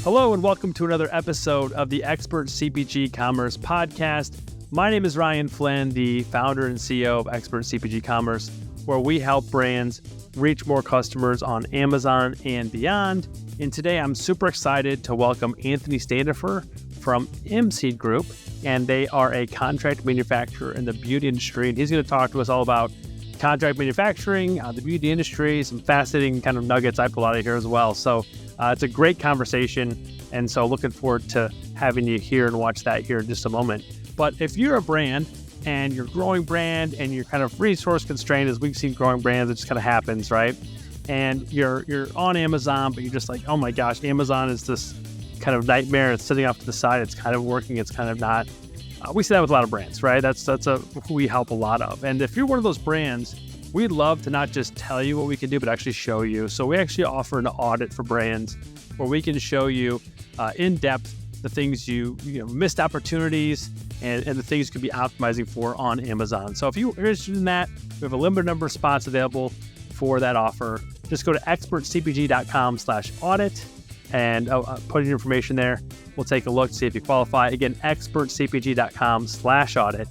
Hello and welcome to another episode of the Expert CPG Commerce Podcast. My name is Ryan Flynn, the founder and CEO of Expert CPG Commerce, where we help brands reach more customers on Amazon and beyond. And today I'm super excited to welcome Anthony Standifer from mSeed Group, and they are a contract manufacturer in the beauty industry. And he's going to talk to us all about contract manufacturing, the beauty industry, some fascinating kind of nuggets I pull out of here as well. So it's a great conversation, and so looking forward to having you here and watch that here in just a moment. But if you're a brand and you're a growing brand and you're kind of resource constrained, as we've seen growing brands, it just kind of happens, right? And you're on Amazon, but you're just like, oh my gosh, Amazon is this kind of nightmare. It's sitting off to the side. It's kind of working. It's kind of not. We see that with a lot of brands, right? That's who we help a lot of. And if you're one of those brands, we'd love to not just tell you what we can do, but actually show you. So we actually offer an audit for brands where we can show you in depth the things you missed opportunities and the things you could be optimizing for on Amazon. So if you're interested in that, we have a limited number of spots available for that offer. Just go to expertcpg.com/audit and put in your information there. We'll take a look, see if you qualify. Again, expertcpg.com/audit.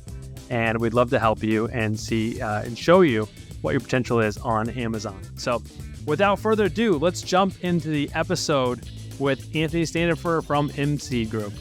And we'd love to help you and see and show you what your potential is on Amazon. So without further ado, let's jump into the episode with Anthony Standifer from mSeed Group.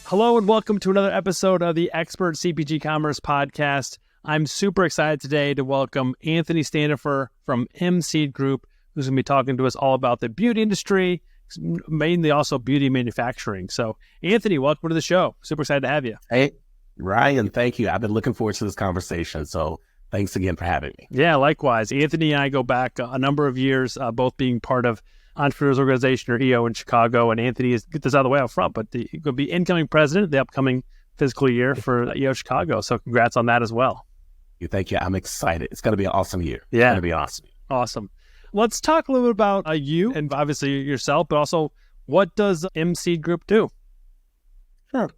Hello and welcome to another episode of the Expert CPG Commerce Podcast. I'm super excited today to welcome Anthony Standifer from mSeed Group, who's going to be talking to us all about the beauty industry, mainly also beauty manufacturing. So Anthony, welcome to the show. Super excited to have you. Hey, Ryan, thank you. I've been looking forward to this conversation. So thanks again for having me. Yeah, likewise. Anthony and I go back a number of years, both being part of Entrepreneurs Organization, or EO, in Chicago. And Anthony is, get this out of the way up front, but he's going to be incoming president of the upcoming fiscal year for EO Chicago. So congrats on that as well. Thank you. I'm excited. It's going to be an awesome year. Yeah. It's going to be awesome. Awesome. Let's talk a little bit about you and obviously yourself, but also what does mSeed Group do? Sure.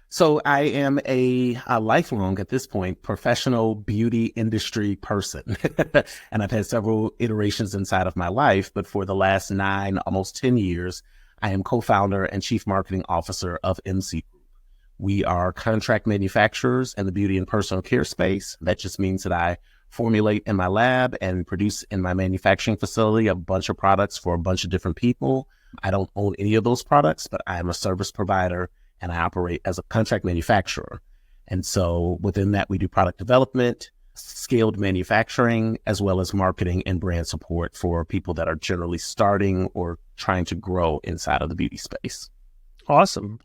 So I am a lifelong, at this point, professional beauty industry person. And I've had several iterations inside of my life, but for the last 9, almost 10 years, I am co-founder and chief marketing officer of mSeed Group. We are contract manufacturers in the beauty and personal care space. That just means that I formulate in my lab and produce in my manufacturing facility a bunch of products for a bunch of different people. I don't own any of those products, but I am a service provider and I operate as a contract manufacturer. And so within that, we do product development, scaled manufacturing, as well as marketing and brand support for people that are generally starting or trying to grow inside of the beauty space. Awesome.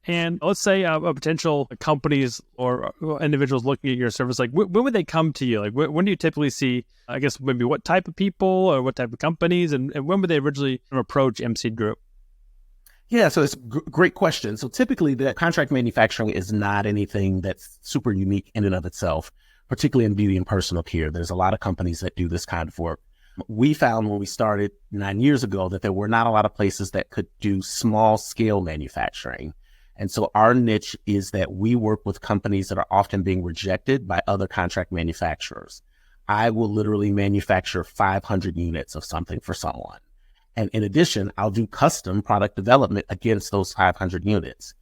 And let's say a potential companies or individuals looking at your service, like when would they come to you? Like when do you typically see, I guess, maybe what type of people or what type of companies, and when would they originally approach mSeed Group? Yeah, so it's a great question. So typically the contract manufacturing is not anything that's super unique in and of itself, particularly in beauty and personal care. There's a lot of companies that do this kind of work. We found when we started 9 years ago that there were not a lot of places that could do small scale manufacturing. And so our niche is that we work with companies that are often being rejected by other contract manufacturers. I will literally manufacture 500 units of something for someone. And in addition, I'll do custom product development against those 500 units.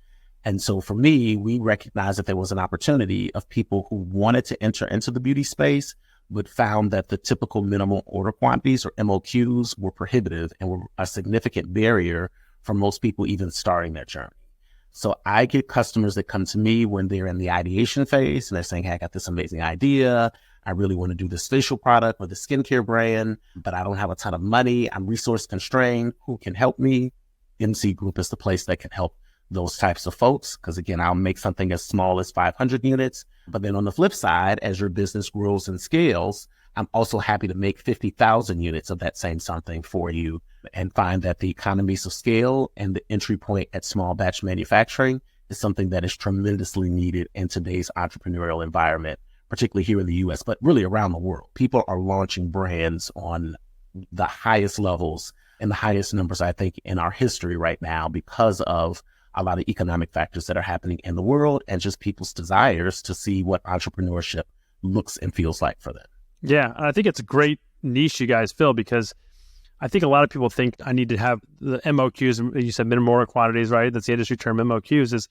And so for me, we recognized that there was an opportunity of people who wanted to enter into the beauty space, but found that the typical minimum order quantities, or MOQs, were prohibitive and were a significant barrier for most people even starting their journey. So I get customers that come to me when they're in the ideation phase and they're saying, hey, I got this amazing idea. I really want to do this facial product or the skincare brand, but I don't have a ton of money. I'm resource constrained. Who can help me? mSeed Group is the place that can help those types of folks. Because again, I'll make something as small as 500 units. But then on the flip side, as your business grows and scales, I'm also happy to make 50,000 units of that same something for you, and find that the economies of scale and the entry point at small batch manufacturing is something that is tremendously needed in today's entrepreneurial environment, particularly here in the US, but really around the world. People are launching brands on the highest levels and the highest numbers, I think, in our history right now because of a lot of economic factors that are happening in the world and just people's desires to see what entrepreneurship looks and feels like for them. Yeah, I think it's a great niche you guys fill, because I think a lot of people think I need to have the MOQs. You said minimum order quantities, right? That's the industry term. MOQs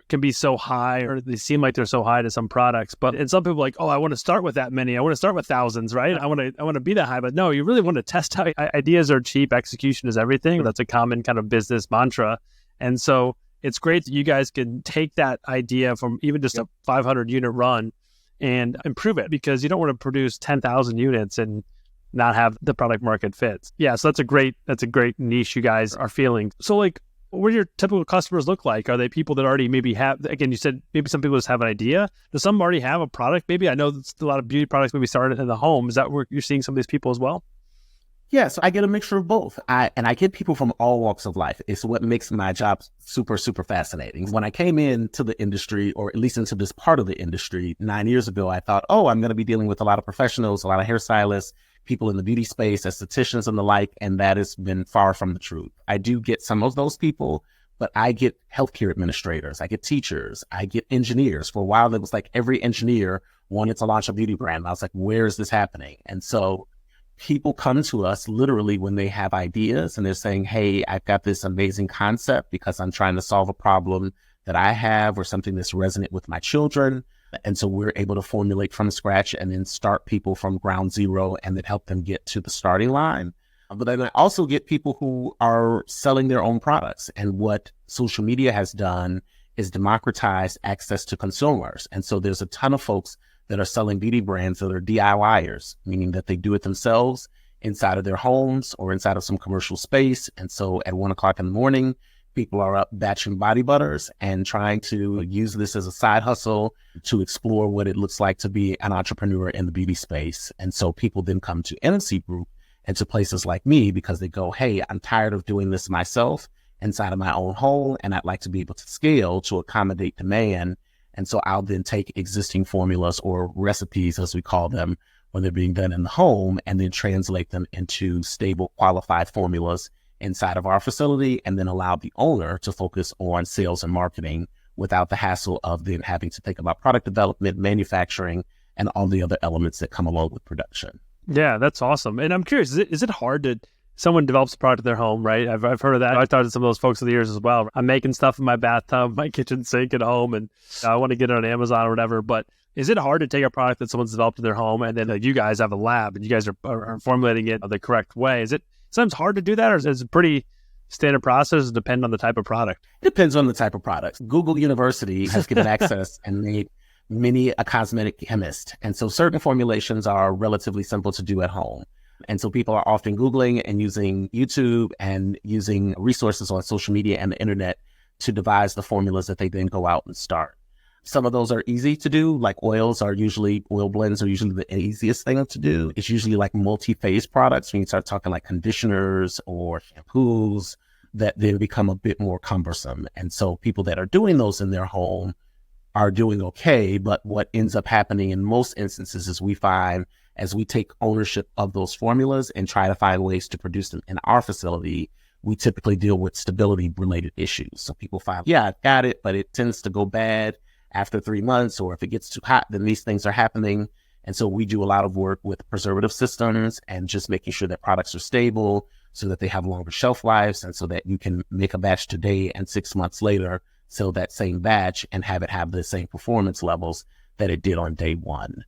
can be so high, or they seem like they're so high to some products. And some people are like, oh, I want to start with that many. I want to start with thousands, right? I want to be that high. But no, you really want to test out. Ideas are cheap. Execution is everything. That's a common kind of business mantra. And so it's great that you guys can take that idea from even just a 500 unit run and improve it, because you don't want to produce 10,000 units and not have the product market fit. Yeah, so that's a great niche you guys are feeling. So like, what do your typical customers look like? Are they people that already maybe have, again, you said maybe some people just have an idea. Do some already have a product? Maybe I know a lot of beauty products maybe started in the home. Is that where you're seeing some of these people as well? Yeah, so I get a mixture of both. I get people from all walks of life. It's what makes my job super, super fascinating. When I came into the industry, or at least into this part of the industry 9 years ago, I thought, oh, I'm going to be dealing with a lot of professionals, a lot of hairstylists, people in the beauty space, estheticians and the like, and that has been far from the truth. I do get some of those people, but I get healthcare administrators, I get teachers, I get engineers. For a while, it was like every engineer wanted to launch a beauty brand. I was like, where is this happening? And so people come to us literally when they have ideas and they're saying, hey, I've got this amazing concept because I'm trying to solve a problem that I have or something that's resonant with my children. And so we're able to formulate from scratch and then start people from ground zero and then help them get to the starting line. But then I also get people who are selling their own products. And what social media has done is democratize access to consumers. And so there's a ton of folks that are selling beauty brands that are DIYers, meaning that they do it themselves inside of their homes or inside of some commercial space. And so at 1 o'clock in the morning, people are up batching body butters and trying to use this as a side hustle to explore what it looks like to be an entrepreneur in the beauty space. And so people then come to mSeed Group and to places like me because they go, hey, I'm tired of doing this myself inside of my own home, and I'd like to be able to scale to accommodate demand. And so I'll then take existing formulas or recipes, as we call them, when they're being done in the home, and then translate them into stable, qualified formulas inside of our facility, and then allow the owner to focus on sales and marketing without the hassle of then having to think about product development, manufacturing, and all the other elements that come along with production. Yeah, that's awesome. And I'm curious, is it hard to, someone develops a product in their home, right? I've heard of that. I've talked to some of those folks over the years as well. I'm making stuff in my bathtub, my kitchen sink at home, and I want to get it on Amazon or whatever. But is it hard to take a product that someone's developed in their home and then you guys have a lab and you guys are formulating it the correct way? Is it sometimes hard to do that, or is it a pretty standard process? Does it depend on the type of product? It depends on the type of product. Google University has given access and made many a cosmetic chemist. And so certain formulations are relatively simple to do at home. And so people are often Googling and using YouTube and using resources on social media and the internet to devise the formulas that they then go out and start. Some of those are easy to do, like oil blends are usually the easiest thing to do. It's usually like multi-phase products when you start talking like conditioners or shampoos that then become a bit more cumbersome. And so people that are doing those in their home are doing okay. But what ends up happening in most instances is we find as we take ownership of those formulas and try to find ways to produce them in our facility, we typically deal with stability related issues. So people find, yeah, I've got it, but it tends to go bad after 3 months, or if it gets too hot, then these things are happening. And so we do a lot of work with preservative systems and just making sure that products are stable so that they have longer shelf lives, and so that you can make a batch today and 6 months later sell that same batch and have it have the same performance levels that it did on day one.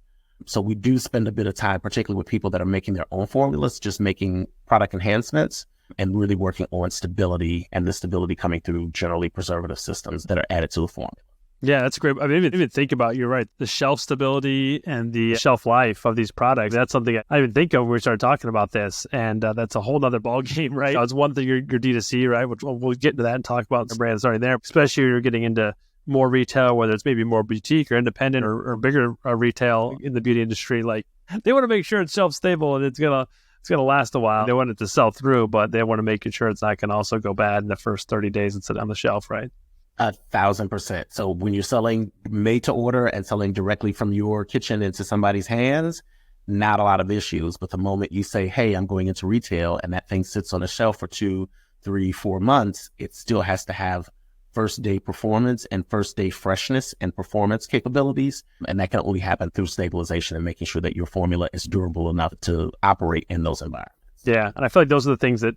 So we do spend a bit of time, particularly with people that are making their own formulas, just making product enhancements and really working on stability, and the stability coming through generally preservative systems that are added to the formula. Yeah, that's great. I mean, even think about, you're right, the shelf stability and the shelf life of these products. That's something I didn't even think of when we started talking about this. And that's a whole nother ballgame, right? It's one thing, your D2C, right? Which we'll get into that and talk about the brand starting there, especially if you're getting into more retail, whether it's maybe more boutique or independent or bigger retail in the beauty industry. Like, they want to make sure it's shelf stable and it's gonna last a while. They want it to sell through, but they want to make sure it's not going to also go bad in the first 30 days and sit on the shelf, right? 1,000%. So when you're selling made to order and selling directly from your kitchen into somebody's hands, not a lot of issues. But the moment you say, hey, I'm going into retail, and that thing sits on a shelf for 2, 3, 4 months, it still has to have first day performance and first day freshness and performance capabilities. And that can only happen through stabilization and making sure that your formula is durable enough to operate in those environments. Yeah. And I feel like those are the things that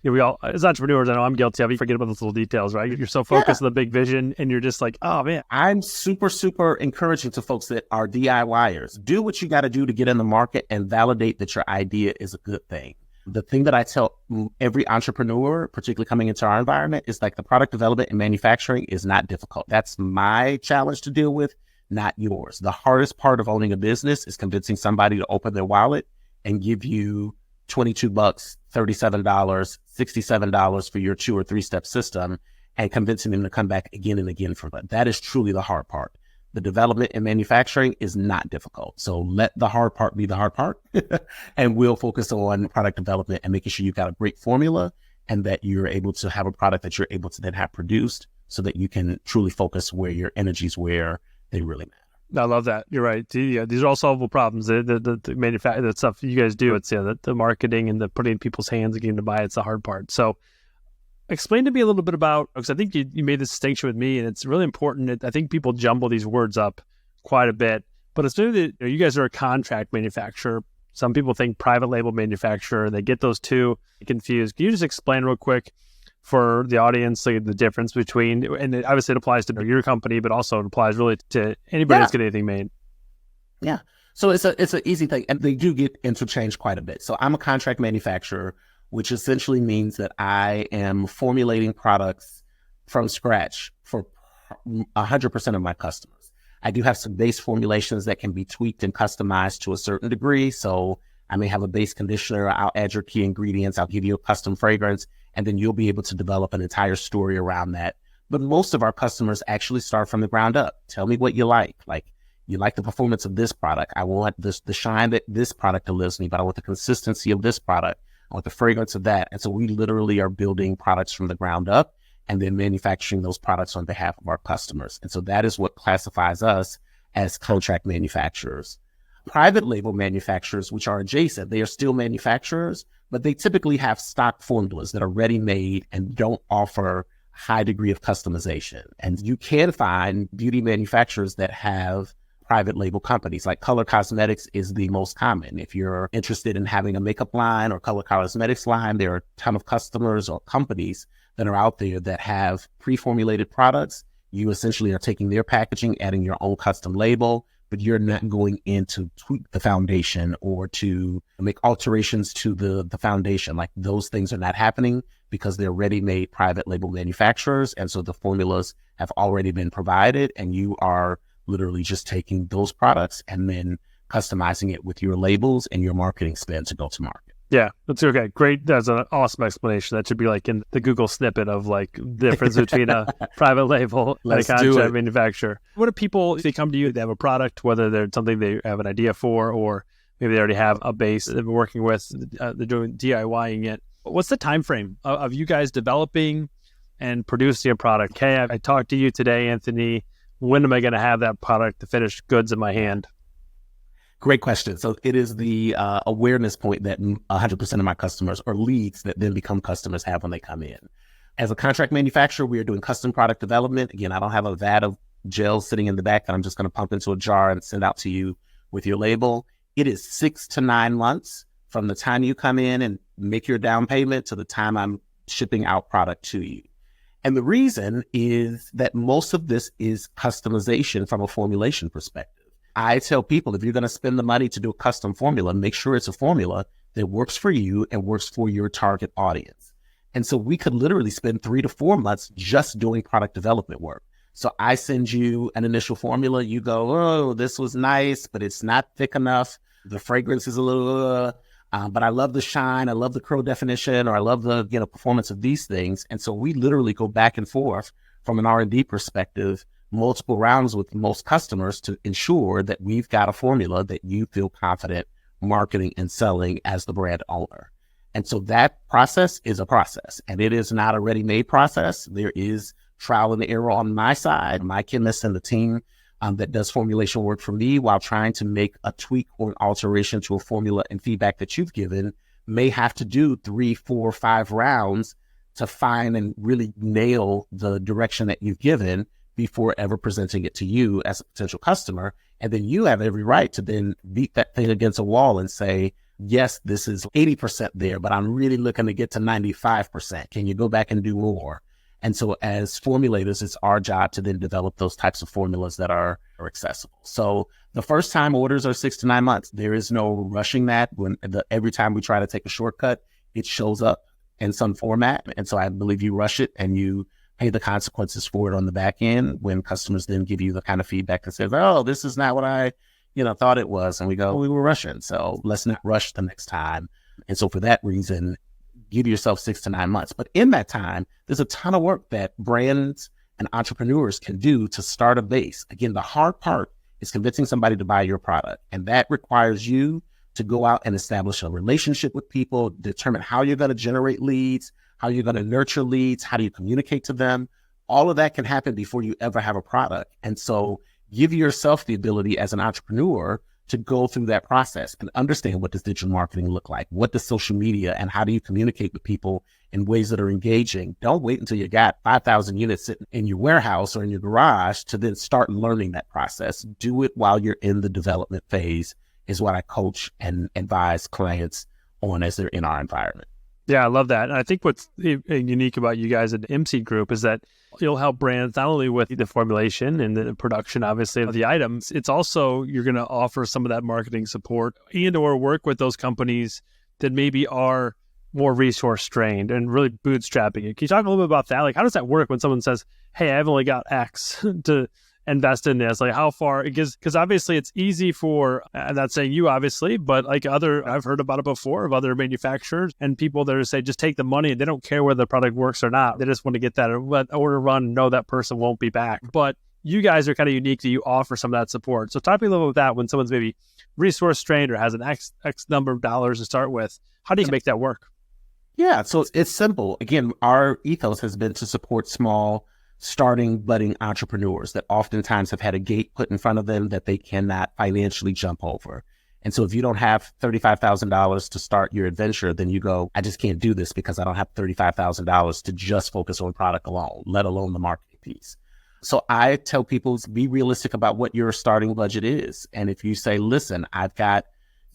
we all, as entrepreneurs, I know I'm guilty of, you forget about those little details, right? You're so focused on the big vision and you're just like, oh man. I'm super encouraging to folks that are DIYers. Do what you got to do to get in the market and validate that your idea is a good thing. The thing that I tell every entrepreneur, particularly coming into our environment, is like the product development and manufacturing is not difficult. That's my challenge to deal with, not yours. The hardest part of owning a business is convincing somebody to open their wallet and give you $22, $37, $67 for your 2 or 3 step system and convincing them to come back again and again for that. That is truly the hard part. The development and manufacturing is not difficult. So let the hard part be the hard part and we'll focus on product development and making sure you've got a great formula and that you're able to have a product that you're able to then have produced so that you can truly focus where your energies, where they really matter. I love that. You're right. These are all solvable problems. The manufacturing, the stuff you guys do, it's the marketing and the putting in people's hands and getting to buy it's the hard part. So explain to me a little bit about, because I think you made this distinction with me and it's really important. I think people jumble these words up quite a bit, but it's really that you guys are a contract manufacturer. Some people think private label manufacturer. They get those two confused. Can you just explain real quick for the audience like, the difference between, and obviously it applies to your company, but also it applies really to anybody that's getting anything made. Yeah. So it's an easy thing, and they do get interchanged quite a bit. So I'm a contract manufacturer, which essentially means that I am formulating products from scratch for 100% of my customers. I do have some base formulations that can be tweaked and customized to a certain degree. So I may have a base conditioner. I'll add your key ingredients. I'll give you a custom fragrance, and then you'll be able to develop an entire story around that. But most of our customers actually start from the ground up. Tell me what you like. Like, you like the performance of this product. I want the shine that this product delivers me, but I want the consistency of this product. I want the fragrance of that. And so we literally are building products from the ground up and then manufacturing those products on behalf of our customers. And so that is what classifies us as contract manufacturers. Private label manufacturers, which are adjacent, they are still manufacturers, but they typically have stock formulas that are ready-made and don't offer a high degree of customization. And you can find beauty manufacturers that have private label companies, like Color Cosmetics is the most common. If you're interested in having a makeup line or Color Cosmetics line, there are a ton of customers or companies that are out there that have pre-formulated products. You essentially are taking their packaging, adding your own custom label, but you're not going in to tweak the foundation or to make alterations to the foundation. Like, those things are not happening because they're ready-made private label manufacturers. And so the formulas have already been provided, and you are literally just taking those products and then customizing it with your labels and your marketing spend to go to market. Yeah, that's okay. Great. That's an awesome explanation. That should be like in the Google snippet of like the difference between a private label and a contract manufacturer. What do people, if they come to you, they have a product, whether they're something they have an idea for, or maybe they already have a base they've been working with, they're doing DIYing it. What's the time frame of you guys developing and producing a product? Okay, I talked to you today, Anthony. When am I going to have that product, the finished goods in my hand? Great question. So it is the awareness point that 100% of my customers, or leads that then become customers, have when they come in. As a contract manufacturer, we are doing custom product development. Again, I don't have a vat of gel sitting in the back that I'm just going to pump into a jar and send out to you with your label. It is 6 to 9 months from the time you come in and make your down payment to the time I'm shipping out product to you. And the reason is that most of this is customization from a formulation perspective. I tell people, if you're going to spend the money to do a custom formula, make sure it's a formula that works for you and works for your target audience. And so we could literally spend 3 to 4 months just doing product development work. So I send you an initial formula. You go, oh, this was nice, but it's not thick enough. The fragrance is a little, but I love the shine. I love the curl definition, or I love the performance of these things. And so we literally go back and forth from an R&D perspective, multiple rounds with most customers to ensure that we've got a formula that you feel confident marketing and selling as the brand owner. And so that process is a process, and it is not a ready-made process. There is trial and error on my side, my chemist and the team that does formulation work for me, while trying to make a tweak or an alteration to a formula and feedback that you've given, may have to do 3, 4, 5 rounds to find and really nail the direction that you've given before ever presenting it to you as a potential customer. And then you have every right to then beat that thing against a wall and say, yes, this is 80% there, but I'm really looking to get to 95%. Can you go back and do more? And so as formulators, it's our job to then develop those types of formulas that are accessible. So the first time orders are 6 to 9 months. There is no rushing that. Every time we try to take a shortcut, it shows up in some format. And so I believe you rush it and you pay the consequences for it on the back end when customers then give you the kind of feedback that says, oh, this is not what I thought it was. And we go, we were rushing. So let's not rush the next time. And so for that reason, give yourself 6 to 9 months. But in that time, there's a ton of work that brands and entrepreneurs can do to start a base. Again, the hard part is convincing somebody to buy your product. And that requires you to go out and establish a relationship with people, determine how you're going to generate leads, how you're going to nurture leads, how do you communicate to them. All of that can happen before you ever have a product. And so give yourself the ability as an entrepreneur to go through that process and understand, what does digital marketing look like? What does social media, and how do you communicate with people in ways that are engaging? Don't wait until you got 5,000 units sitting in your warehouse or in your garage to then start learning that process. Do it while you're in the development phase is what I coach and advise clients on as they're in our environment. Yeah, I love that. And I think what's unique about you guys at the mSeed Group is that you'll help brands not only with the formulation and the production, obviously, of the items, it's also you're going to offer some of that marketing support and or work with those companies that maybe are more resource strained and really bootstrapping it. Can you talk a little bit about that? Like, how does that work when someone says, hey, I've only got X to invest in this? Like, how far? Because obviously it's easy for, I'm not saying you obviously, but like I've heard about it before of other manufacturers and people that say just take the money and they don't care whether the product works or not. They just want to get that order run and know that person won't be back. But you guys are kind of unique that you offer some of that support. So talk to me a little bit about that when someone's maybe resource strained or has an X number of dollars to start with. How do you make that work? Yeah, so it's simple. Again, our ethos has been to support small, starting, budding entrepreneurs that oftentimes have had a gate put in front of them that they cannot financially jump over. And so if you don't have $35,000 to start your adventure, then you go, I just can't do this because I don't have $35,000 to just focus on product alone, let alone the marketing piece. So I tell people to be realistic about what your starting budget is. And if you say, listen, I've got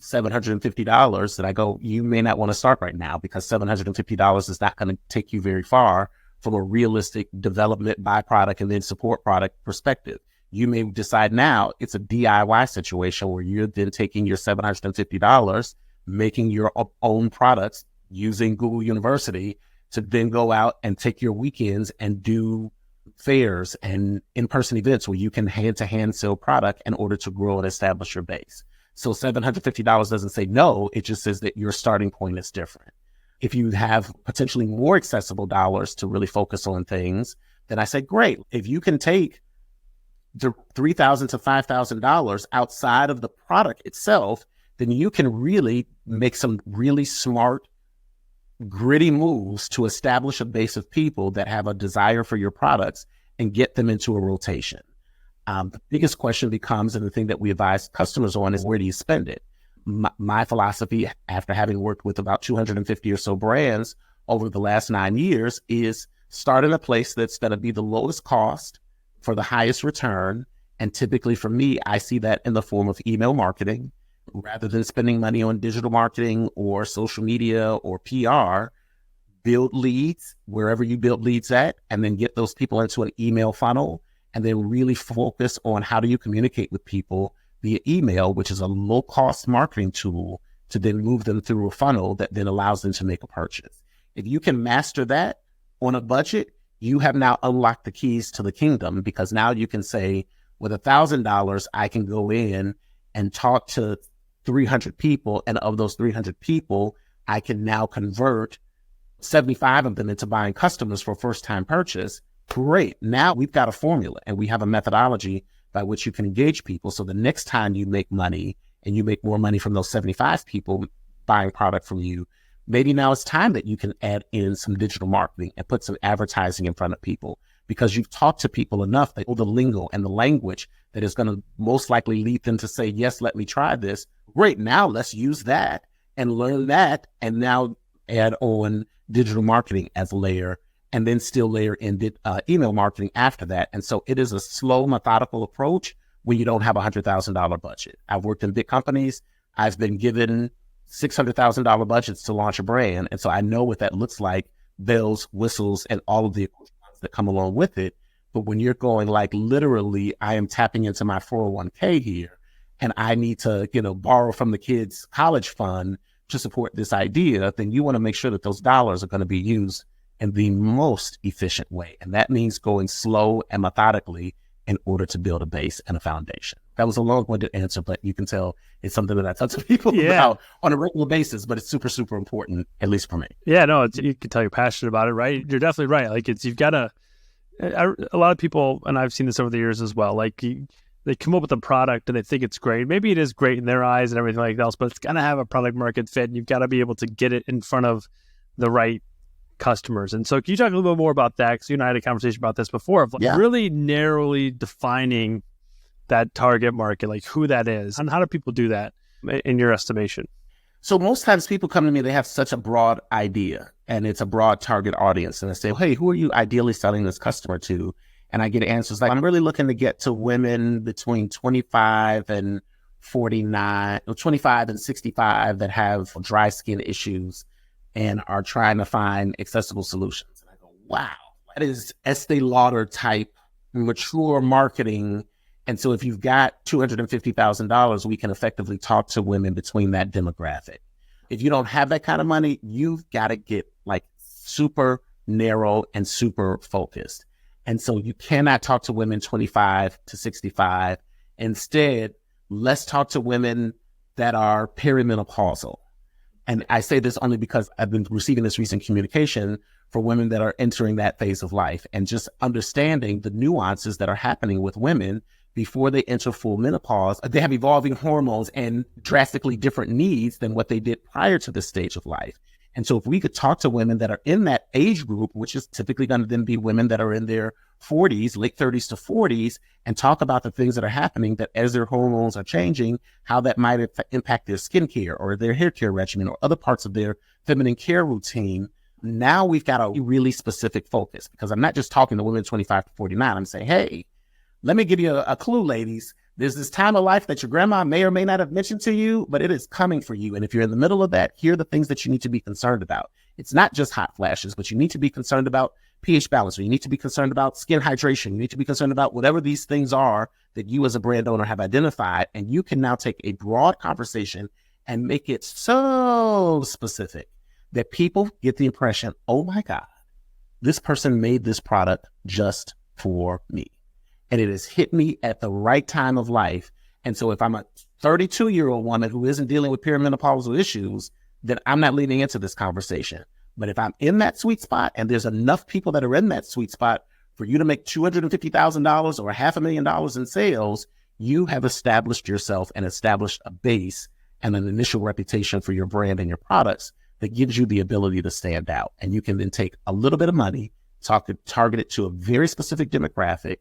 $750, that I go, you may not want to start right now because $750 is not going to take you very far from a realistic development, buy product, and then support product perspective. You may decide now it's a DIY situation where you're then taking your $750, making your own products using Google University to then go out and take your weekends and do fairs and in-person events where you can hand-to-hand sell product in order to grow and establish your base. So $750 doesn't say no, it just says that your starting point is different. If you have potentially more accessible dollars to really focus on things, then I say, great. If you can take the $3,000 to $5,000 outside of the product itself, then you can really make some really smart, gritty moves to establish a base of people that have a desire for your products and get them into a rotation. The biggest question becomes, and the thing that we advise customers on, is where do you spend it? My philosophy, after having worked with about 250 or so brands over the last 9 years, is start in a place that's going to be the lowest cost for the highest return. And typically for me, I see that in the form of email marketing. Rather than spending money on digital marketing or social media or PR, build leads wherever you build leads at, and then get those people into an email funnel, and then really focus on how do you communicate with people via email, which is a low-cost marketing tool to then move them through a funnel that then allows them to make a purchase. If you can master that on a budget, you have now unlocked the keys to the kingdom, because now you can say, with $1,000, I can go in and talk to 300 people, and of those 300 people, I can now convert 75 of them into buying customers for first-time purchase. Great. Now we've got a formula and we have a methodology by which you can engage people. So the next time you make money and you make more money from those 75 people buying product from you, maybe now it's time that you can add in some digital marketing and put some advertising in front of people, because you've talked to people enough that know the lingo and the language that is going to most likely lead them to say, yes, let me try this. Great. Now let's use that and learn that, and now add on digital marketing as a layer, and then still layer in email marketing after that. And so it is a slow, methodical approach when you don't have a $100,000 budget. I've worked in big companies. I've been given $600,000 budgets to launch a brand. And so I know what that looks like, bells, whistles, and all of the equipment that come along with it. But when you're going like literally, I am tapping into my 401k here, and I need to, borrow from the kids' college fund to support this idea, then you want to make sure that those dollars are going to be used in the most efficient way. And that means going slow and methodically in order to build a base and a foundation. That was a long-winded answer, but you can tell it's something that I talk to people about on a regular basis, but it's super, super important, at least for me. Yeah, no, you can tell you're passionate about it, right? You're definitely right. Like you've got to, a lot of people, and I've seen this over the years as well, like they come up with a product and they think it's great. Maybe it is great in their eyes and everything like that, but it's got to have a product market fit, and you've got to be able to get it in front of the right customers. And so can you talk a little bit more about that? Because you and I had a conversation about this before, of really narrowly defining that target market, like who that is, and how do people do that in your estimation? So most times people come to me, they have such a broad idea and it's a broad target audience. And I say, hey, who are you ideally selling this customer to? And I get answers like, I'm really looking to get to women between 25 and 49, or 25 and 65 that have dry skin issues and are trying to find accessible solutions. And I go, wow, that is Estee Lauder type mature marketing. And so if you've got $250,000, we can effectively talk to women between that demographic. If you don't have that kind of money, you've got to get like super narrow and super focused. And so you cannot talk to women 25 to 65. Instead, let's talk to women that are perimenopausal. And I say this only because I've been receiving this recent communication for women that are entering that phase of life, and just understanding the nuances that are happening with women before they enter full menopause. They have evolving hormones and drastically different needs than what they did prior to this stage of life. And so if we could talk to women that are in that age group, which is typically going to then be women that are in their 40s, late 30s to 40s, and talk about the things that are happening, that as their hormones are changing, how that might impact their skincare or their hair care regimen or other parts of their feminine care routine. Now we've got a really specific focus, because I'm not just talking to women 25 to 49. I'm saying, hey, let me give you a clue, ladies. There's this time of life that your grandma may or may not have mentioned to you, but it is coming for you. And if you're in the middle of that, here are the things that you need to be concerned about. It's not just hot flashes, but you need to be concerned about pH balance, or you need to be concerned about skin hydration. You need to be concerned about whatever these things are that you as a brand owner have identified. And you can now take a broad conversation and make it so specific that people get the impression, oh my God, this person made this product just for me. And it has hit me at the right time of life. And so if I'm a 32-year-old woman who isn't dealing with perimenopausal issues, then I'm not leaning into this conversation. But if I'm in that sweet spot, and there's enough people that are in that sweet spot for you to make $250,000 or $500,000 in sales, you have established yourself and established a base and an initial reputation for your brand and your products that gives you the ability to stand out. And you can then take a little bit of money, target it to a very specific demographic,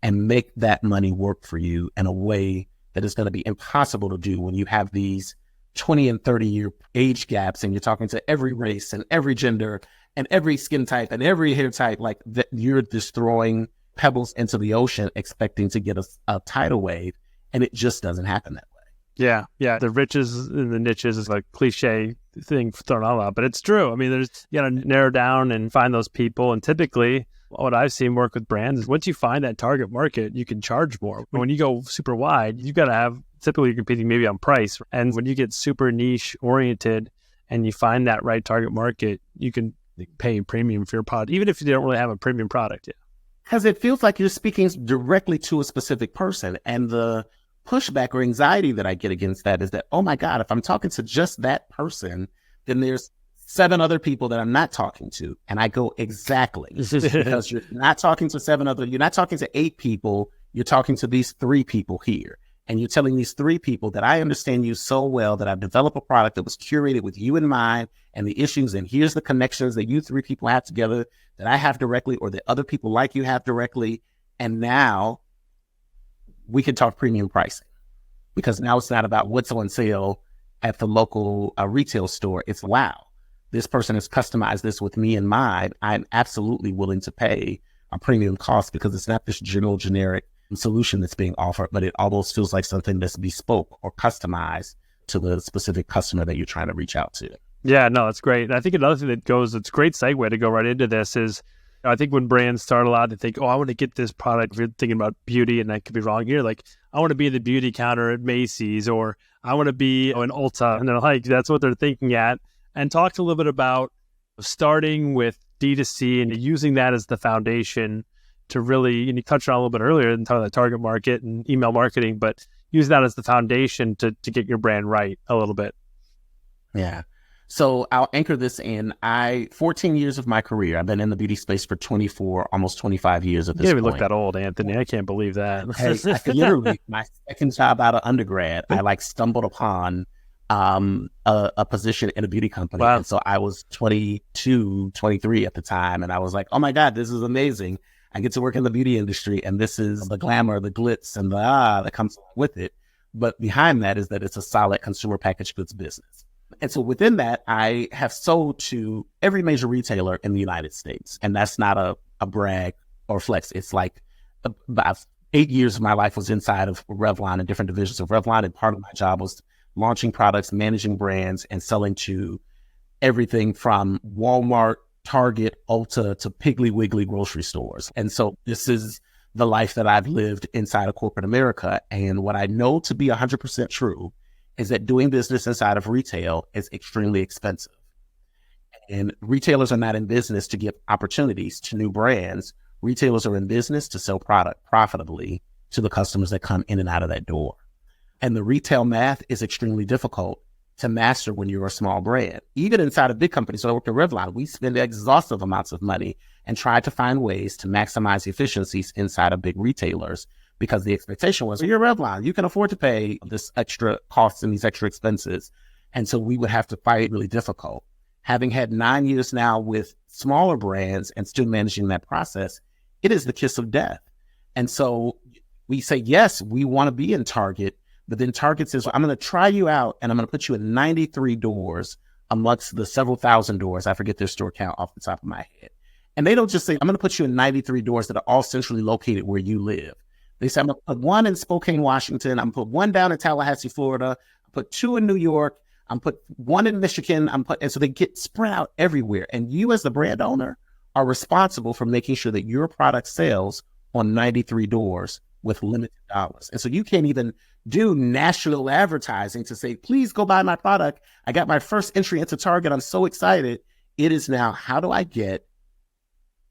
and make that money work for you in a way that is going to be impossible to do when you have these 20 and 30 year age gaps, and you're talking to every race and every gender and every skin type and every hair type. Like that, you're just throwing pebbles into the ocean expecting to get a tidal wave, and it just doesn't happen that way. Yeah. The riches and the niches is a cliche thing thrown all out, but it's true. I mean, you got to narrow down and find those people. And typically what I've seen work with brands is once you find that target market, you can charge more. When you go super wide, you've got to have, typically you're competing maybe on price. And when you get super niche oriented and you find that right target market, you can pay a premium for your product, even if you don't really have a premium product yet. Because it feels like you're speaking directly to a specific person. And the pushback or anxiety that I get against that is that, oh my God, if I'm talking to just that person, then there's 7 other people that I'm not talking to. And I go, exactly. Because you're not talking to you're not talking to 8 people. You're talking to these 3 people here. And you're telling these 3 people that I understand you so well that I've developed a product that was curated with you in mind and the issues. And here's the connections that you 3 people have together that I have directly, or that other people like you have directly. And now we can talk premium pricing, because now it's not about what's on sale at the local retail store. It's, wow, this person has customized this with me in mind, I'm absolutely willing to pay a premium cost because it's not this general generic solution that's being offered, but it almost feels like something that's bespoke or customized to the specific customer that you're trying to reach out to. Yeah, no, that's great. And I think another thing that goes, it's a great segue to go right into this is, I think when brands start a lot, they think, oh, I want to get this product. If you're thinking about beauty, and I could be wrong here, like, I want to be the beauty counter at Macy's, or I want to be an Ulta. And they're like, that's what they're thinking at. And talk a little bit about starting with D2C and using that as the foundation to really, and you touched on a little bit earlier and talking about the target market and email marketing, but use that as the foundation to get your brand right a little bit. Yeah. So I'll anchor this in 14 years of my career. I've been in the beauty space for 24, almost 25 years at this point. You look that old, Anthony. I can't believe that. Hey, I literally, my second job out of undergrad, I stumbled upon a position in a beauty company. Wow. And so I was 22, 23 at the time. And I was like, oh my God, this is amazing. I get to work in the beauty industry, and this is the glamour, the glitz, and the that comes with it. But behind that is that it's a solid consumer packaged goods business. And so within that, I have sold to every major retailer in the United States. And that's not a brag or flex. It's like about 8 years of my life was inside of Revlon and different divisions of Revlon. And part of my job was launching products, managing brands, and selling to everything from Walmart, Target, Ulta, to Piggly Wiggly grocery stores. And so this is the life that I've lived inside of corporate America. And what I know to be 100% true is that doing business inside of retail is extremely expensive. And retailers are not in business to give opportunities to new brands. Retailers are in business to sell product profitably to the customers that come in and out of that door. And the retail math is extremely difficult to master when you're a small brand. Even inside of big companies, so I work at Revlon, we spend exhaustive amounts of money and try to find ways to maximize efficiencies inside of big retailers, because the expectation was, you're Revlon, you can afford to pay this extra costs and these extra expenses. And so we would have to fight really difficult. Having had 9 years now with smaller brands and still managing that process, it is the kiss of death. And so we say, yes, we want to be in Target, but then Target says, I'm going to try you out and I'm going to put you in 93 doors amongst the several thousand doors. I forget their store count off the top of my head. And they don't just say, I'm going to put you in 93 doors that are all centrally located where you live. They say, I'm going to put one in Spokane, Washington. I'm going to put one down in Tallahassee, Florida. I'll put two in New York. I'm put one in Michigan. And so they get spread out everywhere. And you as the brand owner are responsible for making sure that your product sells on 93 doors with limited dollars. And so you can't even do national advertising to say, please go buy my product. I got my first entry into Target. I'm so excited. It is now, how do I get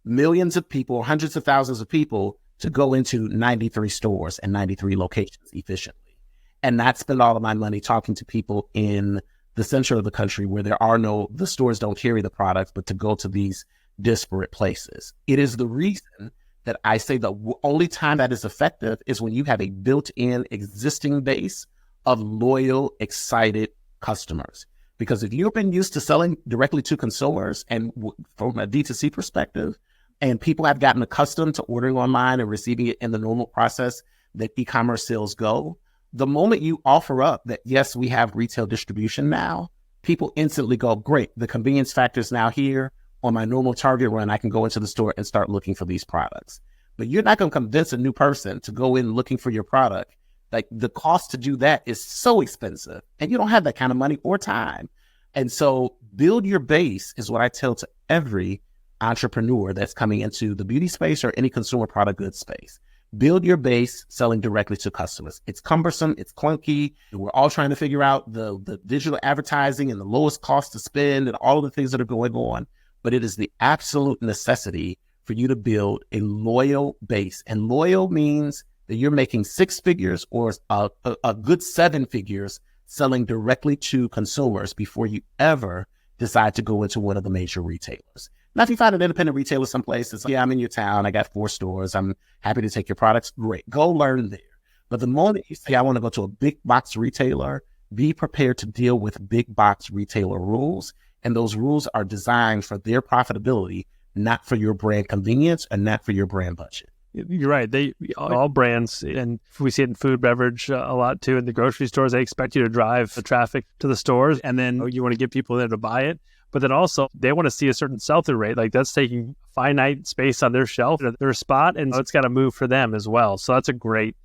millions of people, hundreds of thousands of people to go into 93 stores and 93 locations efficiently? And not spend all of my money talking to people in the center of the country where the stores don't carry the products, but to go to these disparate places. It is the reason that I say the only time that is effective is when you have a built-in existing base of loyal, excited customers. Because if you've been used to selling directly to consumers and from a D2C perspective, and people have gotten accustomed to ordering online and receiving it in the normal process that e-commerce sales go, the moment you offer up that, yes, we have retail distribution now, people instantly go, great, the convenience factor is now here. On my normal Target run, I can go into the store and start looking for these products. But you're not going to convince a new person to go in looking for your product. Like, the cost to do that is so expensive, and you don't have that kind of money or time. And so build your base is what I tell to every entrepreneur that's coming into the beauty space or any consumer product goods space. Build your base selling directly to customers. It's cumbersome. It's clunky. We're all trying to figure out the digital advertising and the lowest cost to spend and all of the things that are going on. But it is the absolute necessity for you to build a loyal base. And loyal means that you're making six figures or a good seven figures selling directly to consumers before you ever decide to go into one of the major retailers. Now, if you find an independent retailer someplace, it's like, yeah, I'm in your town, I got 4 stores, I'm happy to take your products, great, go learn there. But the moment you say, I want to go to a big box retailer, be prepared to deal with big box retailer rules. And those rules are designed for their profitability, not for your brand convenience and not for your brand budget. You're right. All brands, and we see it in food, beverage a lot too, in the grocery stores, they expect you to drive the traffic to the stores, and then you want to get people there to buy it. but then also they want to see a certain sell-through rate. Like that's taking finite space on their shelf, their spot, and it's got to move for them as well. So that's a great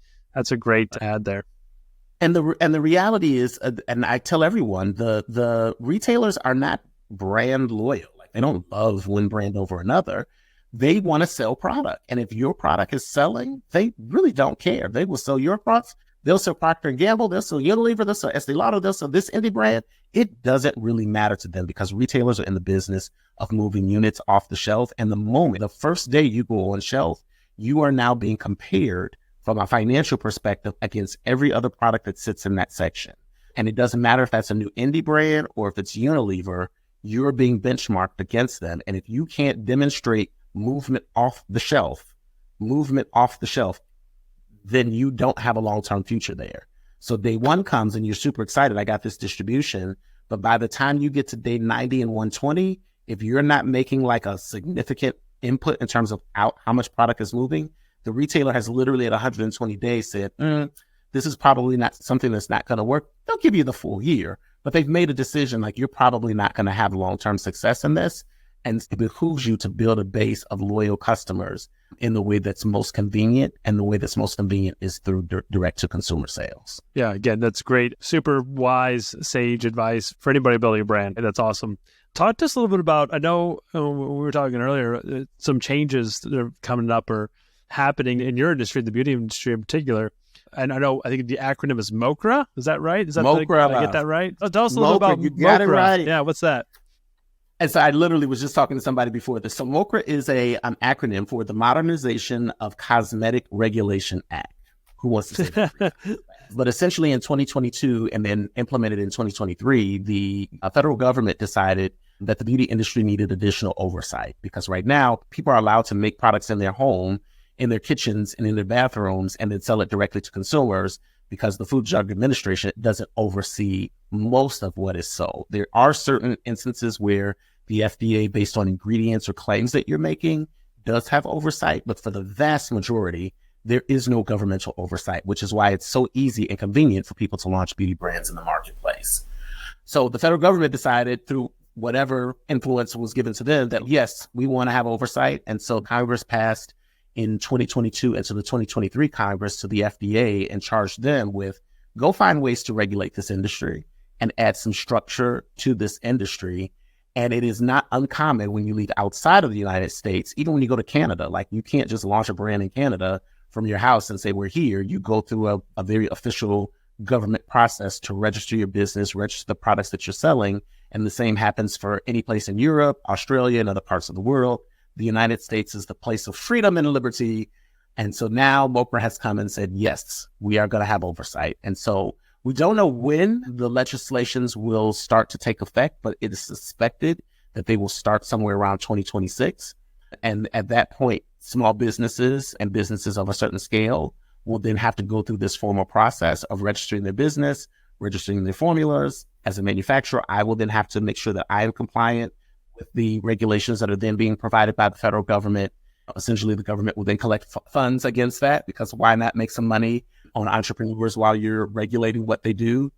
add there. And the reality is, and I tell everyone, the retailers are not brand loyal. Like they don't love one brand over another. They want to sell product. And if your product is selling, they really don't care. They will sell your products. They'll sell Procter & Gamble. They'll sell Unilever. They'll sell Estee Lauder. They'll sell this indie brand. It doesn't really matter to them because retailers are in the business of moving units off the shelf. And the first day you go on shelf, you are now being compared from a financial perspective against every other product that sits in that section. And it doesn't matter if that's a new indie brand or if it's Unilever, you're being benchmarked against them. And if you can't demonstrate movement off the shelf, then you don't have a long-term future there. So day one comes and you're super excited. I got this distribution. But by the time you get to day 90 and 120, if you're not making like a significant input in terms of how much product is moving, the retailer has literally at 120 days said, this is probably not something that's not going to work. They'll give you the full year, but they've made a decision like you're probably not going to have long-term success in this. And it behooves you to build a base of loyal customers in the way that's most convenient. And the way that's most convenient is through direct-to-consumer sales. Yeah, again, that's great. Super wise, sage advice for anybody building a brand. That's awesome. Talk to us a little bit about, I know we were talking earlier, some changes that are coming up or happening in your industry, the beauty industry in particular. And I think the acronym is MOCRA. Is that right? Is that did I get that right? Tell us a little about you got MOCRA. It right. Yeah, what's that? And so I literally was just talking to somebody before this. So MOCRA is an acronym for the Modernization of Cosmetic Regulation Act. Who wants to say that? But essentially in 2022 and then implemented in 2023, the federal government decided that the beauty industry needed additional oversight because right now people are allowed to make products in their home, in their kitchens, and in their bathrooms, and then sell it directly to consumers because the Food and Drug Administration doesn't oversee most of what is sold. There are certain instances where the FDA, based on ingredients or claims that you're making, does have oversight, but for the vast majority, there is no governmental oversight, which is why it's so easy and convenient for people to launch beauty brands in the marketplace. So the federal government decided through whatever influence was given to them that, yes, we want to have oversight. And so Congress passed in 2022 and to the 2023 Congress to the FDA and charged them with go find ways to regulate this industry and add some structure to this industry. And it is not uncommon when you leave outside of the United States, even when you go to Canada, like you can't just launch a brand in Canada from your house and say, we're here. You go through a very official government process to register your business, register the products that you're selling. And the same happens for any place in Europe, Australia, and other parts of the world. The United States is the place of freedom and liberty. And so now MOCRA has come and said, yes, we are going to have oversight. And so we don't know when the legislations will start to take effect, but it is suspected that they will start somewhere around 2026. And at that point, small businesses and businesses of a certain scale will then have to go through this formal process of registering their business, registering their formulas. As a manufacturer, I will then have to make sure that I am compliant with the regulations that are then being provided by the federal government. Essentially, the government will then collect funds against that because why not make some money on entrepreneurs while you're regulating what they do?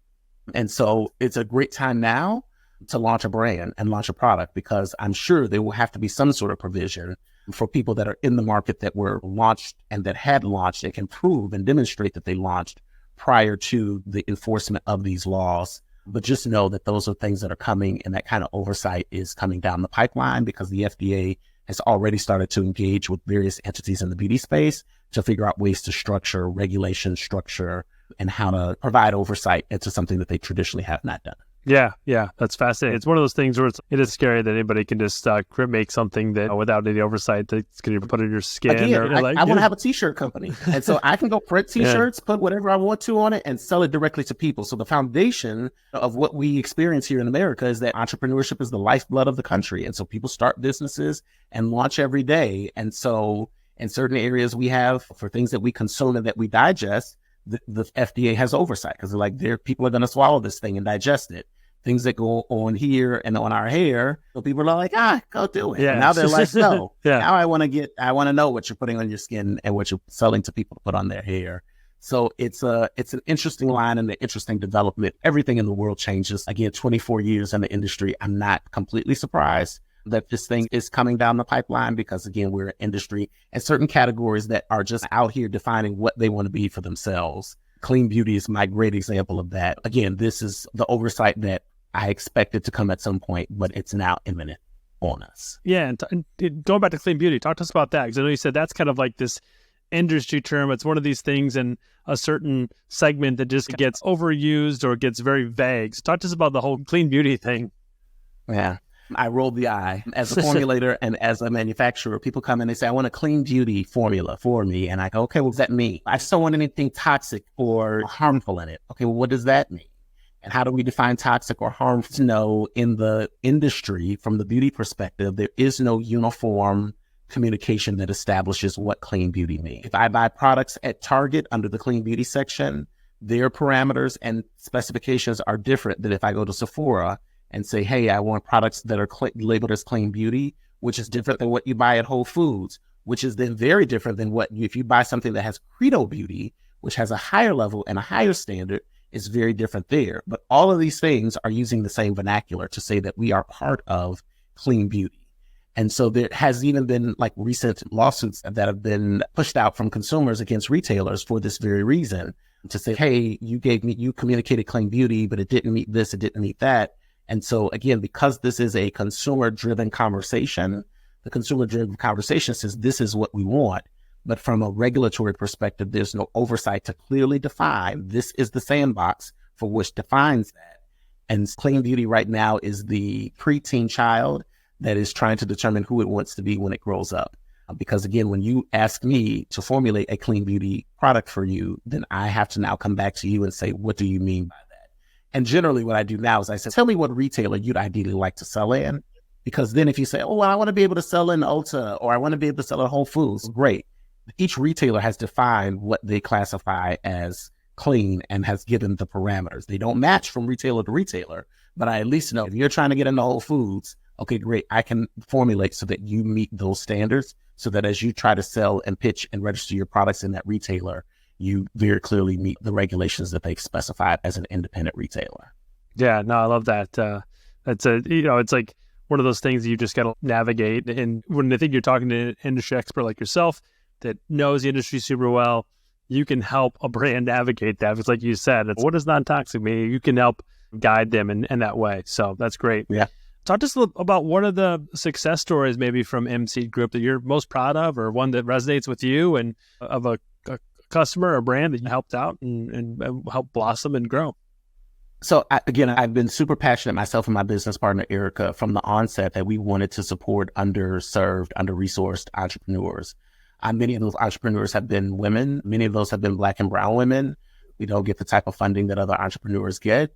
And so it's a great time now to launch a brand and launch a product because I'm sure there will have to be some sort of provision for people that are in the market that were launched and that had launched and can prove and demonstrate that they launched prior to the enforcement of these laws. But just know that those are things that are coming and that kind of oversight is coming down the pipeline because the FDA has already started to engage with various entities in the beauty space to figure out ways to structure regulation structure and how to provide oversight into something that they traditionally have not done. Yeah, that's fascinating. It's one of those things where it is scary that anybody can just make something that without any oversight that's going to put in your skin. Again, I want to have a t-shirt company. And so I can go print t-shirts, put whatever I want to on it and sell it directly to people. So the foundation of what we experience here in America is that entrepreneurship is the lifeblood of the country. And so people start businesses and launch every day. And so in certain areas we have for things that we consume and that we digest, the FDA has oversight because they're like, people are going to swallow this thing and digest it. Things that go on here and on our hair, so people are like, go do it. Yeah. And now they're like, no. Now I want to know what you're putting on your skin and what you're selling to people to put on their hair. So it's an interesting line and an interesting development. Everything in the world changes. Again, 24 years in the industry, I'm not completely surprised that this thing is coming down the pipeline because, again, we're an industry and certain categories that are just out here defining what they want to be for themselves. Clean beauty is my great example of that. Again, this is the oversight that I expected to come at some point, but it's now imminent on us. Yeah, and going back to clean beauty, talk to us about that, because I know you said that's kind of like this industry term. It's one of these things in a certain segment that just gets overused or gets very vague. So talk to us about the whole clean beauty thing. Yeah. I roll the eye. As a formulator and as a manufacturer, people come in and they say, I want a clean beauty formula for me. And I go, okay, what does that mean? I just don't want anything toxic or harmful in it. Okay, well, what does that mean? And how do we define toxic or harmful? No, in the industry, from the beauty perspective, there is no uniform communication that establishes what clean beauty means. If I buy products at Target under the clean beauty section, their parameters and specifications are different than if I go to Sephora and say, hey, I want products that are labeled as clean beauty, which is different than what you buy at Whole Foods, which is then very different than if you buy something that has Credo Beauty, which has a higher level and a higher standard, is very different there. But all of these things are using the same vernacular to say that we are part of clean beauty. And so there has even been like recent lawsuits that have been pushed out from consumers against retailers for this very reason, to say, hey, you communicated clean beauty, but it didn't meet this, it didn't meet that. And so again, because this is a consumer-driven conversation, the consumer-driven conversation says this is what we want. But from a regulatory perspective, there's no oversight to clearly define this is the sandbox for which defines that. And clean beauty right now is the preteen child that is trying to determine who it wants to be when it grows up. Because again, when you ask me to formulate a clean beauty product for you, then I have to now come back to you and say, what do you mean by that? And generally what I do now is I say, tell me what retailer you'd ideally like to sell in. Because then if you say, oh, well, I want to be able to sell in Ulta or I want to be able to sell at Whole Foods, great. Each retailer has defined what they classify as clean and has given the parameters. They don't match from retailer to retailer, but I at least know if you're trying to get into Whole Foods, okay, great. I can formulate so that you meet those standards so that as you try to sell and pitch and register your products in that retailer, you very clearly meet the regulations that they've specified as an independent retailer. Yeah, no, I love that. It's like one of those things that you just got to navigate. And when I think you're talking to an industry expert like yourself that knows the industry super well, you can help a brand navigate that. It's like you said, what does non-toxic mean? You can help guide them in that way. So that's great. Yeah. Talk to us about one of the success stories maybe from mSeed Group that you're most proud of, or one that resonates with you and of a customer or brand that you helped out and helped blossom and grow. So again, I've been super passionate myself and my business partner, Erica, from the onset that we wanted to support underserved, under-resourced entrepreneurs. Many of those entrepreneurs have been women. Many of those have been Black and brown women. We don't get the type of funding that other entrepreneurs get.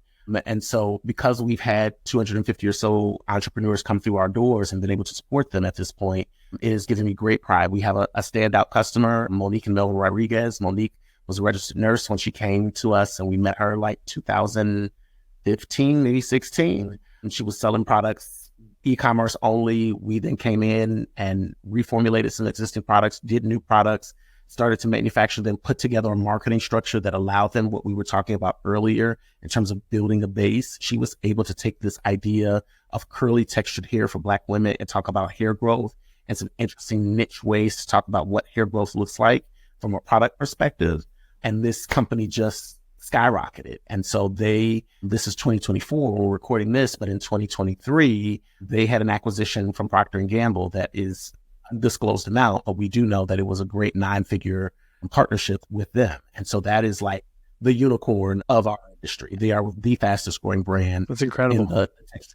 And so because we've had 250 or so entrepreneurs come through our doors and been able to support them at this point, it is giving me great pride. We have a standout customer, Monique and Melvin Rodriguez. Monique was a registered nurse when she came to us, and we met her like 2015, maybe 16. And she was selling products, e-commerce only. We then came in and reformulated some existing products, did new products, started to manufacture them, put together a marketing structure that allowed them what we were talking about earlier in terms of building a base. She was able to take this idea of curly textured hair for Black women and talk about hair growth and some interesting niche ways to talk about what hair growth looks like from a product perspective. And this company just skyrocketed. And so this is 2024 when we're recording this, but in 2023, they had an acquisition from Procter & Gamble that is undisclosed amount, but we do know that it was a great 9-figure partnership with them. And so that is like the unicorn of our industry. They are the fastest growing brand. That's incredible. In the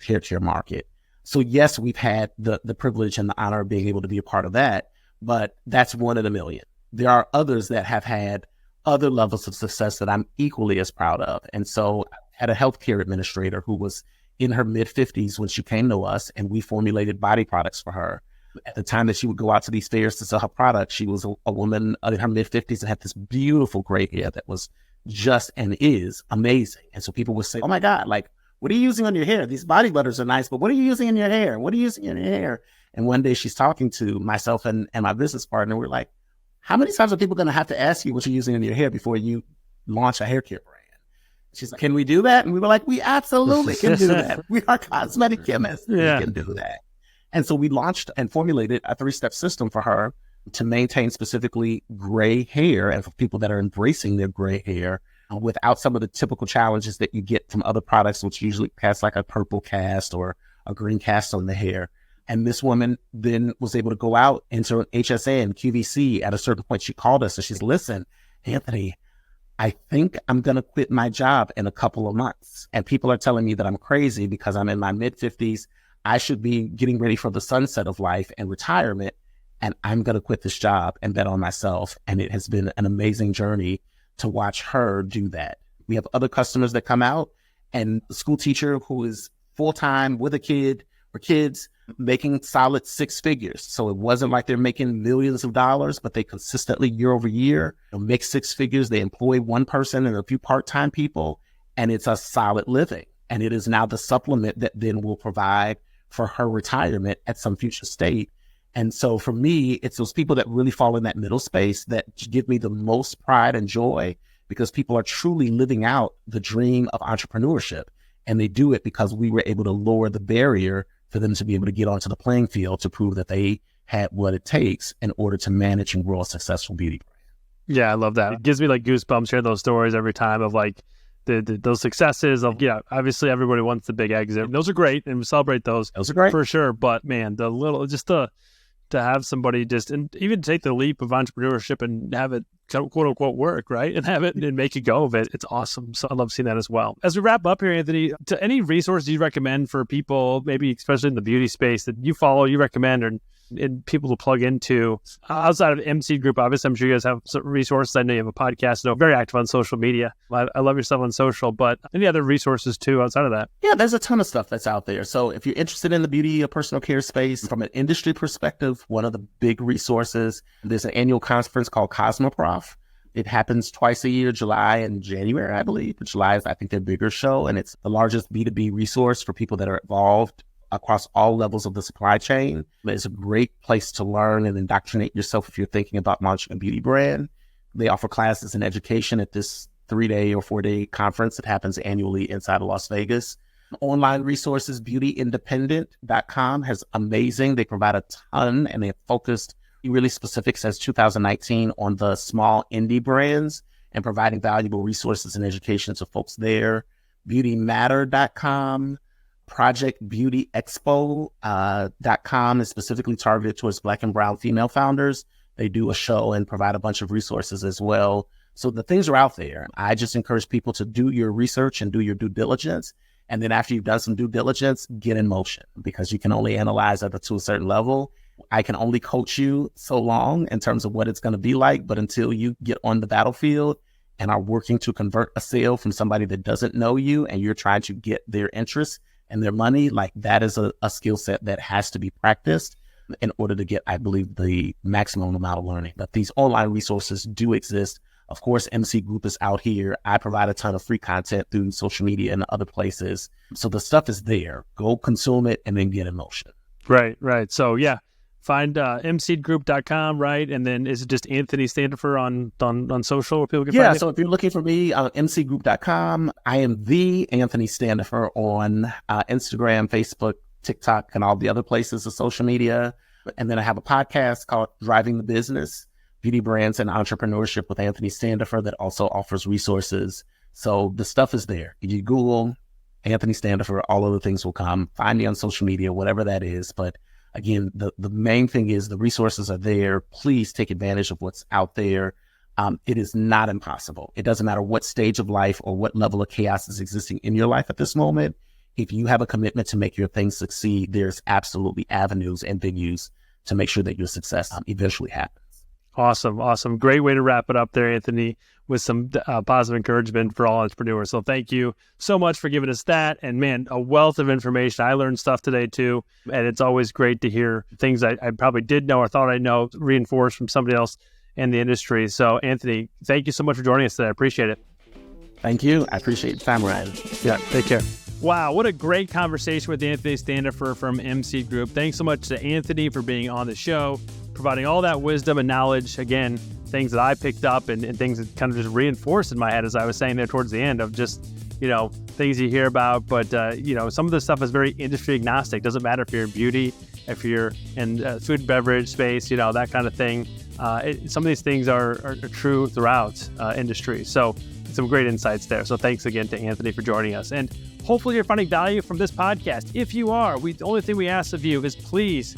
hair care market. So yes, we've had the privilege and the honor of being able to be a part of that, but that's one in a million. There are others that have had other levels of success that I'm equally as proud of. And so I had a healthcare administrator who was in her mid-50s when she came to us, and we formulated body products for her. At the time that she would go out to these fairs to sell her products, she was a woman in her mid-50s and had this beautiful gray hair that was just and is amazing. And so people would say, oh my God, like, what are you using on your hair? These body butters are nice, but what are you using in your hair? What are you using in your hair? And one day she's talking to myself and my business partner. We're like, how many times are people going to have to ask you what you're using in your hair before you launch a hair care brand? She's like, can we do that? And we were like, we absolutely can do that. We are cosmetic chemists. Yeah. We can do that. And so we launched and formulated a 3-step system for her to maintain specifically gray hair, and for people that are embracing their gray hair without some of the typical challenges that you get from other products, which usually has like a purple cast or a green cast on the hair. And this woman then was able to go out into HSA and QVC. At a certain point, she called us and she's, listen, Anthony, I think I'm going to quit my job in a couple of months. And people are telling me that I'm crazy because I'm in my mid-50s. I should be getting ready for the sunset of life and retirement. And I'm going to quit this job and bet on myself. And it has been an amazing journey to watch her do that. We have other customers that come out, and the school teacher who is full-time with a kid or kids making solid 6 figures. So it wasn't like they're making millions of dollars, but they consistently year over year make 6 figures. They employ one person and a few part-time people, and it's a solid living. And it is now the supplement that then will provide for her retirement at some future state. And so for me, it's those people that really fall in that middle space that give me the most pride and joy, because people are truly living out the dream of entrepreneurship. And they do it because we were able to lower the barrier for them to be able to get onto the playing field to prove that they had what it takes in order to manage and grow a successful beauty brand. Yeah, I love that. It gives me like goosebumps hearing those stories every time of like those successes of, obviously everybody wants the big exit. And those are great, and we celebrate those. Those are great for sure. But man, to have somebody and even take the leap of entrepreneurship and have it quote unquote work, right? And have it and make a go of it. It's awesome. So I love seeing that as well. As we wrap up here, Anthony, to any resources you recommend for people, maybe especially in the beauty space that you follow, you recommend, and people to plug into outside of mSeed Group? Obviously, I'm sure you guys have some resources. I know you have a podcast, very active on social media. I love your stuff on social, but any other resources too outside of that? Yeah, there's a ton of stuff that's out there. So if you're interested in the beauty or personal care space from an industry perspective, one of the big resources, there's an annual conference called Cosmoprof. It happens twice a year, July and January, I believe. July is, I think, their bigger show, and it's the largest B2B resource for people that are involved across all levels of the supply chain. It's a great place to learn and indoctrinate yourself if you're thinking about launching a beauty brand. They offer classes and education at this 3-day or 4-day conference that happens annually inside of Las Vegas. Online resources, beautyindependent.com has amazing. They provide a ton, and they're focused really specific since 2019 on the small indie brands and providing valuable resources and education to folks there. Beautymatter.com. ProjectBeautyExpo.com is specifically targeted towards Black and brown female founders. They do a show and provide a bunch of resources as well. So the things are out there. I just encourage people to do your research and do your due diligence. And then after you've done some due diligence, get in motion, because you can only analyze up to a certain level. I can only coach you so long in terms of what it's going to be like. But until you get on the battlefield and are working to convert a sale from somebody that doesn't know you, and you're trying to get their interest and their money, like that is a skill set that has to be practiced in order to get, I believe, the maximum amount of learning. But these online resources do exist. Of course, mSeed Group is out here. I provide a ton of free content through social media and other places. So the stuff is there. Go consume it and then get in motion. Right. So yeah, find mseedgroup.com, right? And then is it just Anthony Standifer on social where people can find it? So if you're looking for me, mseedgroup.com. I am the Anthony Standifer on Instagram, Facebook, TikTok, and all the other places of social media. And then I have a podcast called Driving the Business, Beauty Brands and Entrepreneurship with Anthony Standifer, that also offers resources. So the stuff is there. If you Google Anthony Standifer, all of the things will come. Find me on social media, whatever that is. But again, the main thing is the resources are there. Please take advantage of what's out there. It is not impossible. It doesn't matter what stage of life or what level of chaos is existing in your life at this moment. If you have a commitment to make your things succeed, there's absolutely avenues and venues to make sure that your success eventually happens. Awesome. Great way to wrap it up there, Anthony, with some positive encouragement for all entrepreneurs. So thank you so much for giving us that. And man, a wealth of information. I learned stuff today too. And it's always great to hear things I probably did know or thought I know reinforced from somebody else in the industry. So Anthony, thank you so much for joining us today. I appreciate it. Thank you. I appreciate the time, Ryan. Yeah, take care. Wow, what a great conversation with Anthony Standifer from mSeed Group. Thanks so much to Anthony for being on the show. providing all that wisdom and knowledge. Again, things that I picked up and things that kind of just reinforced in my head as I was saying there towards the end of just, things you hear about. But, some of this stuff is very industry agnostic. Doesn't matter if you're in beauty, if you're in food and beverage space, that kind of thing. Some of these things are true throughout industry. So some great insights there. So thanks again to Anthony for joining us. And hopefully you're finding value from this podcast. If you are, the only thing we ask of you is please,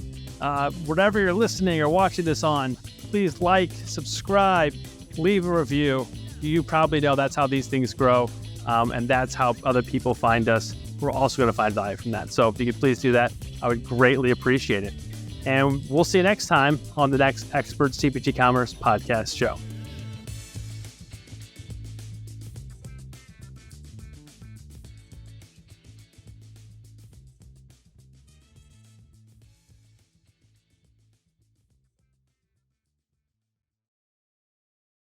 whatever you're listening or watching this on, please like, subscribe, leave a review. You probably know that's how these things grow. And that's how other people find us. We're also going to find value from that. So if you could please do that, I would greatly appreciate it. And we'll see you next time on the next Expert CPG Commerce podcast show.